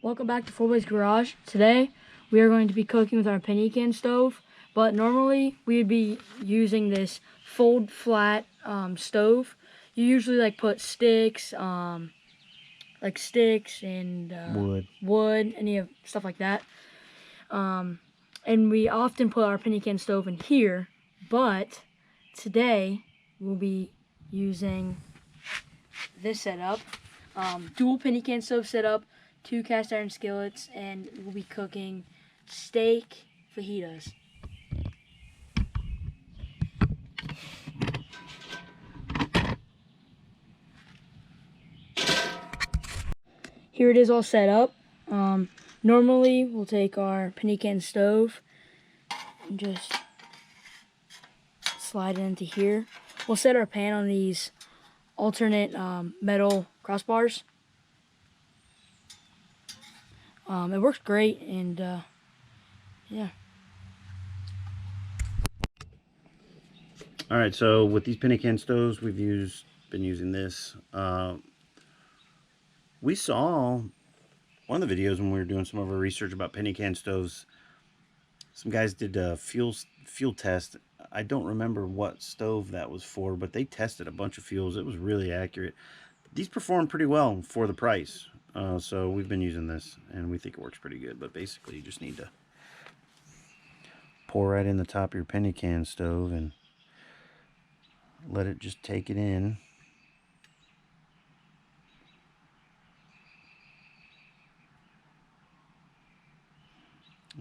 Welcome back to 4Boys Garage. Today we are going to be cooking with our penny can stove, but normally we would be using this fold flat stove. You usually put sticks, and wood, any of stuff like that. And we often put our penny can stove in here, but today we'll be using this setup, dual penny can stove setup, 2 cast iron skillets, and we'll be cooking steak fajitas. Here it is all set up. Normally we'll take our penny can stove and just slide it into here. We'll set our pan on these alternate metal crossbars. It works great, and yeah. All right, so with these penny can stoves, we've been using this. We saw one of the videos when we were doing some of our research about penny can stoves. Some guys did a fuel test. I don't remember what stove that was for, but they tested a bunch of fuels. It was really accurate. These perform pretty well for the price. So we've been using this, and we think it works pretty good. But basically, you just need to pour right in the top of your penny can stove and let it just take it in.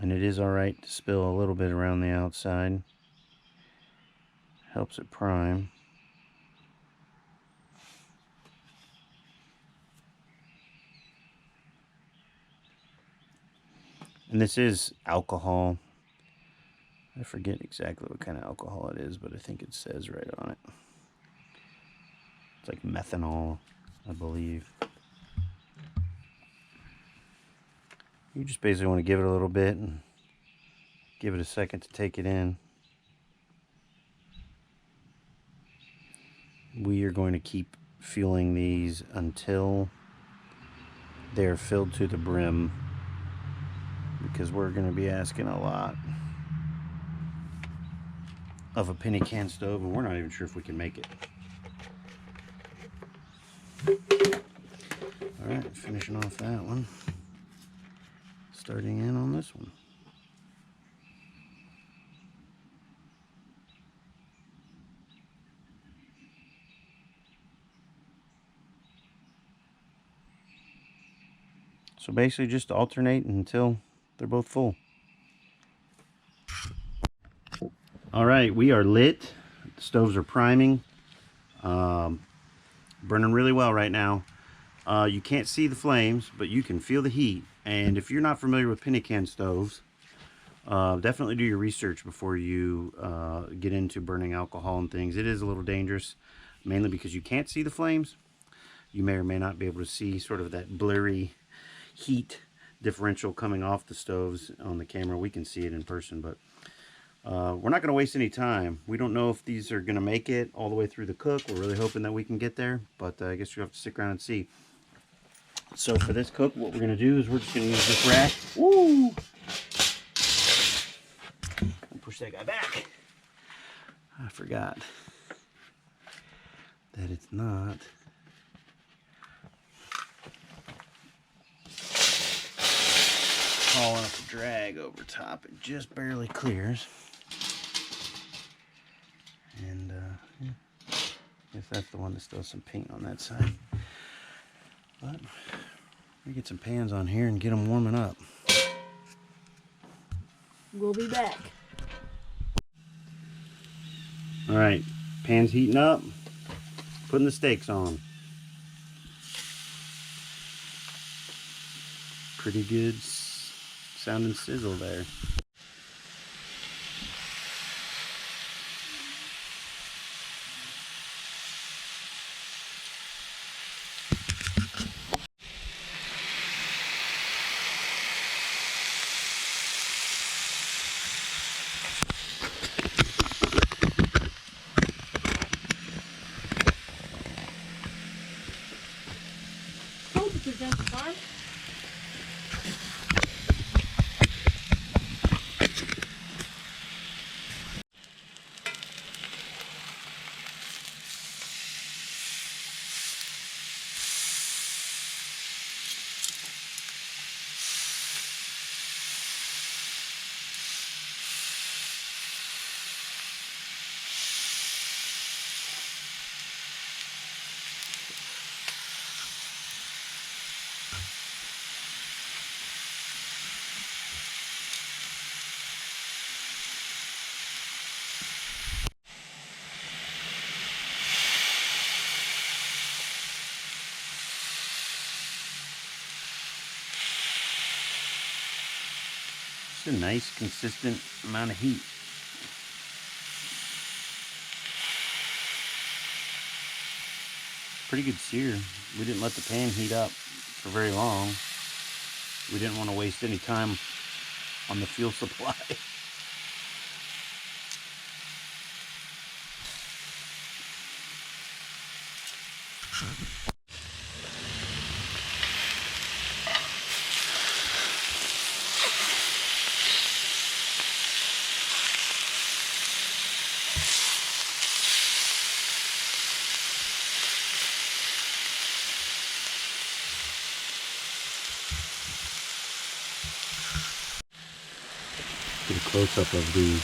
And it is alright to spill a little bit around the outside. Helps it prime. And this is alcohol. I forget exactly what kind of alcohol it is, but I think it says right on it. It's like methanol, I believe. You just basically want to give it a little bit and give it a second to take it in. We are going to keep fueling these until they're filled to the brim, because we're going to be asking a lot of a penny can stove, and we're not even sure if we can make it. Alright, finishing off that one. Starting in on this one. So basically just alternate until they're both full. Alright, we are lit. The stoves are priming. Burning really well right now. You can't see the flames, but you can feel the heat. And if you're not familiar with penny can stoves, definitely do your research before you get into burning alcohol and things. It is a little dangerous, mainly because you can't see the flames. You may or may not be able to see sort of that blurry heat differential coming off the stoves on the camera. We can see it in person, but we're not going to waste any time. We don't know if these are going to make it all the way through the cook. We're really hoping that we can get there, but I guess you have to stick around and see. So for this cook, what we're going to do is we're just going to use this rack. Woo! And push that guy back. I forgot that it's not tall enough to drag over top. It just barely clears. And yeah, I guess that's the one that still has some paint on that side. But we get some pans on here and get them warming up. We'll be back. Alright, pan's heating up. Putting the steaks on. Pretty good sound and sizzle there. Just a nice, consistent amount of heat. Pretty good sear. We didn't let the pan heat up for very long. We didn't want to waste any time on the fuel supply. Get a close-up of the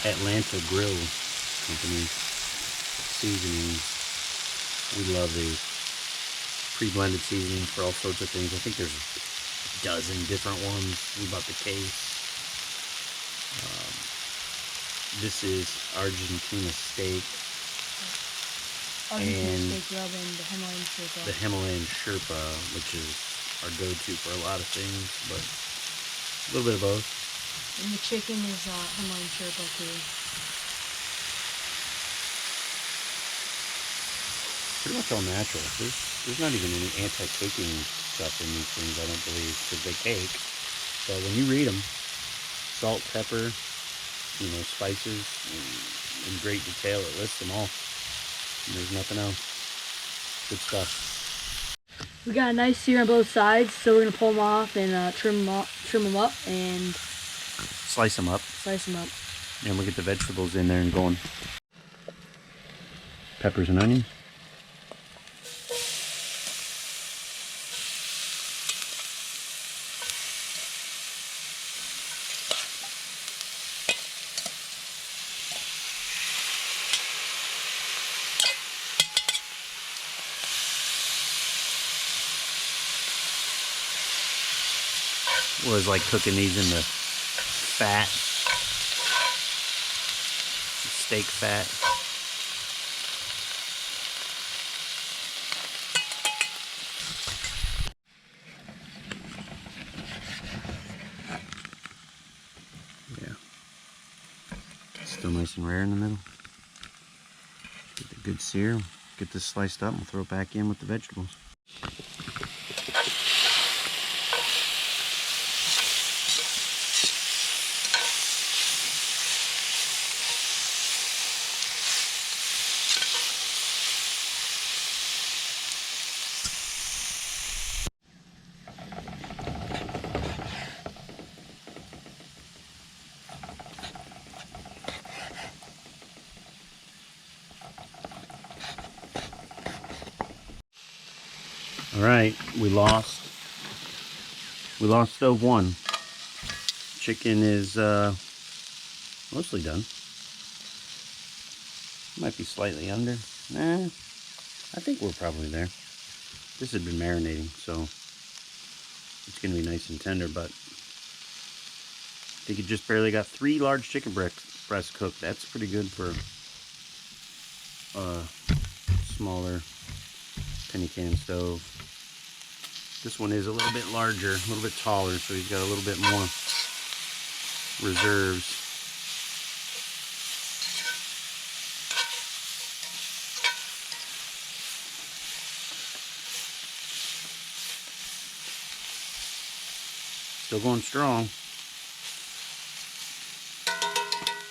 Atlanta Grill Company seasonings. We love these pre-blended seasonings for all sorts of things. I think there's a dozen different ones. We bought the case. This is Argentina steak. Argentina steak rub and the Himalayan Sherpa. The Himalayan Sherpa, which is our go-to for a lot of things, but a little bit of both. And the chicken is Himalayan Sherpa too. Pretty much all natural. There's not even any anti-caking stuff in these things, I don't believe, because they cake. But when you read them, salt, pepper, spices, in great detail, it lists them all. And there's nothing else. Good stuff. We got a nice sear on both sides, so we're gonna pull them off and trim them up and Slice them up. And we'll get the vegetables in there and going. Peppers and onions. Was like cooking these in the fat, steak fat. Yeah, still nice and rare in the middle. Get the good sear, get this sliced up, and we'll throw it back in with the vegetables. All right, we lost stove one. Chicken is mostly done. Might be slightly under. Nah, I think we're probably there. This had been marinating, so it's gonna be nice and tender, but I think it just barely got 3 large chicken breasts cooked. That's pretty good for a smaller penny can stove. This one is a little bit larger, a little bit taller, so he's got a little bit more reserves. Still going strong.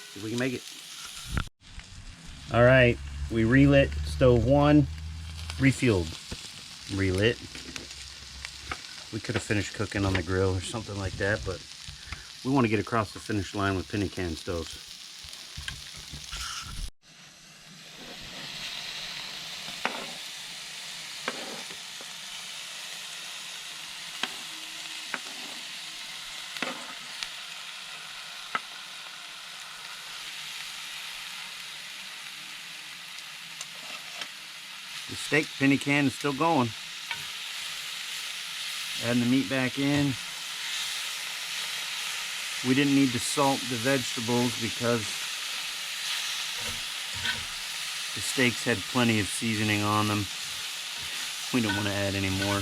See if we can make it. All right, we relit stove one, refueled, relit. We could have finished cooking on the grill or something like that, but we want to get across the finish line with penny can stoves. The steak penny can is still going. Adding the meat back in. We didn't need to salt the vegetables because the steaks had plenty of seasoning on them. We don't want to add any more.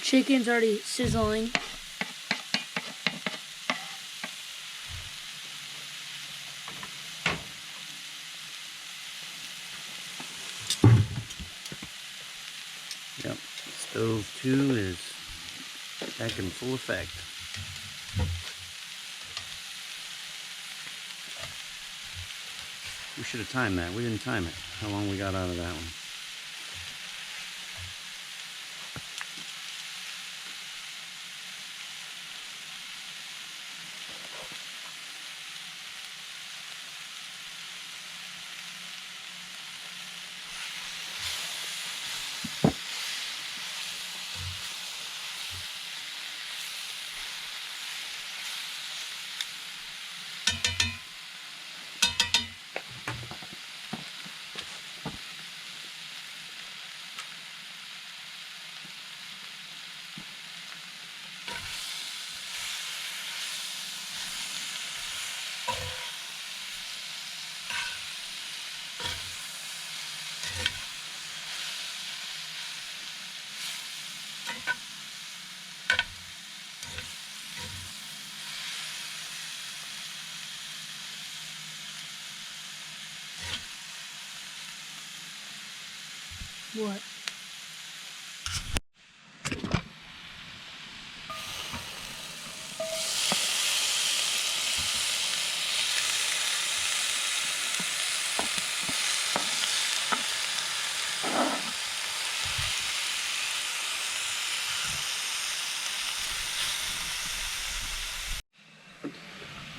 chicken's already sizzling. Yep, stove 2 is back in full effect. We should have timed that. We didn't time it. How long we got out of that one? What?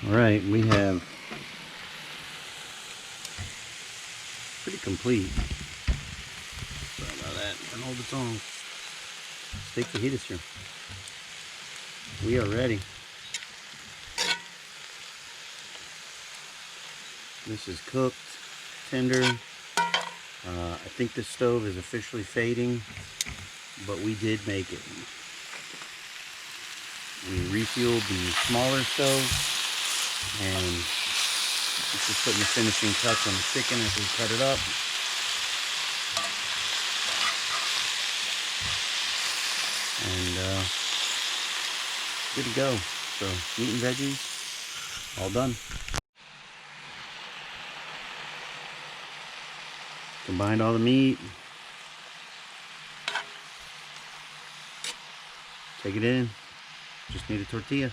Alright, we have pretty complete. Sorry about that. And hold its own. Steak fajitas here. We are ready. This is cooked, tender. I think this stove is officially fading, but we did make it. We refueled the smaller stove, and it's just putting the finishing touch on the chicken as we cut it up. And good to go. So meat and veggies, all done. Combined all the meat. Take it in. Just need a tortilla.